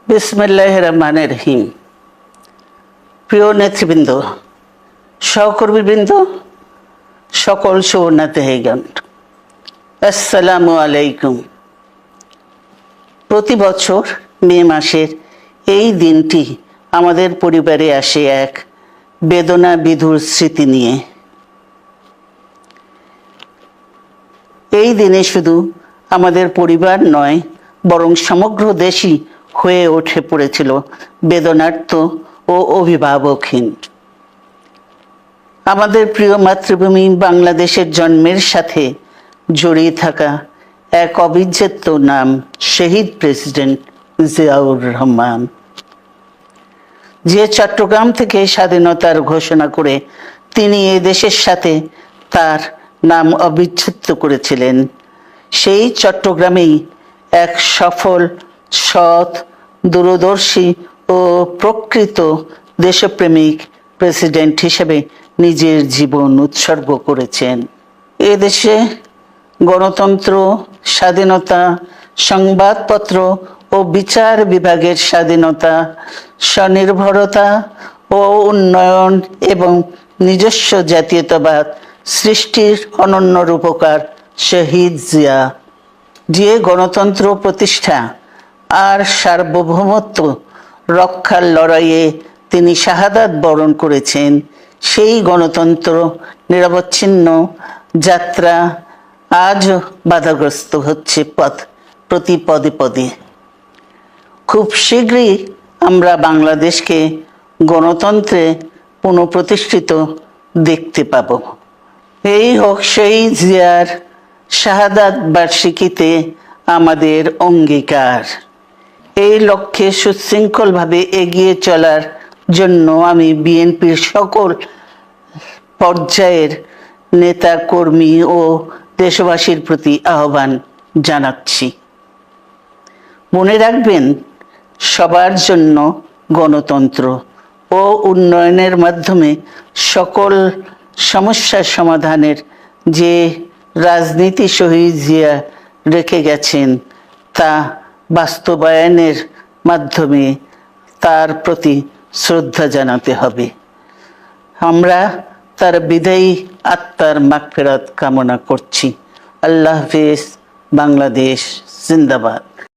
বিসমিল্লাহির রহমানির রহিম। প্রিয় নেতৃবৃন্দ, সহকর্মীবৃন্দ, সকল সুবর্ণাতিগণ, আসসালামু আলাইকুম। প্রতি বছর মে মাসের এই দিনটি আমাদের পরিবারে আসে এক বেদনা বিধুর স্মৃতি নিয়ে। এই দিনে শুধু আমাদের পরিবার নয়, বরং সমগ্র দেশই হয়ে উঠে পড়েছিল বেদনার্ত ও অভিভাবকহীন। আমাদের প্রিয় মাতৃভূমি বাংলাদেশের জন্মের সাথে জড়িয়ে থাকা এক অবিচ্ছেদ্য নাম শহীদ প্রেসিডেন্ট জিয়াউর রহমান, যে চট্টগ্রাম থেকে স্বাধীনতার ঘোষণা করে তিনি এ দেশের সাথে তার নাম অবিচ্ছেদ্য করেছিলেন। সেই চট্টগ্রামেই এক সফল, সৎ, দূরদর্শী ও প্রকৃত দেশপ্রেমিক প্রেসিডেন্ট হিসেবে নিজের জীবন উৎসর্গ করেছেন। এদেশে গণতন্ত্র, স্বাধীনতা, সংবাদপত্র ও বিচার বিভাগের স্বাধীনতা, স্বনির্ভরতা ও উন্নয়ন এবং নিজস্ব জাতীয়তাবাদ সৃষ্টির অনন্য রূপকার শহীদ জিয়া, যে গণতন্ত্র প্রতিষ্ঠা আর সার্বভৌমত্ব রক্ষার লড়াইয়ে তিনি শাহাদাত বরণ করেছেন, সেই গণতন্ত্র নিরবচ্ছিন্ন যাত্রা আজও বাধাগ্রস্ত হচ্ছে প্রতি পদে পদে। খুব শীঘ্রই আমরা বাংলাদেশকে গণতন্ত্রে পুনঃপ্রতিষ্ঠিত দেখতে পাব। এই হোক শহীদ জিয়ার শাহাদাত বার্ষিকীতে আমাদের অঙ্গীকার। এই লক্ষ্যে সুশৃঙ্খলভাবে এগিয়ে চলার জন্য আমি বিএনপির সকল পর্যায়ের নেতা কর্মী ও দেশবাসীর প্রতি আহ্বান জানাচ্ছি। মনে রাখবেন, সবার জন্য গণতন্ত্র ও উন্নয়নের মাধ্যমে সকল সমস্যার সমাধানের যে রাজনীতি শহীদ জিয়া রেখে গেছেন, তা বাস্তবায়নের মাধ্যমে তার প্রতি শ্রদ্ধা জানাতে হবে। আমরা তার বিদায়ী আত্মার মাগফিরাত কামনা করছি। আল্লাহ হাফেজ। বাংলাদেশ জিন্দাবাদ।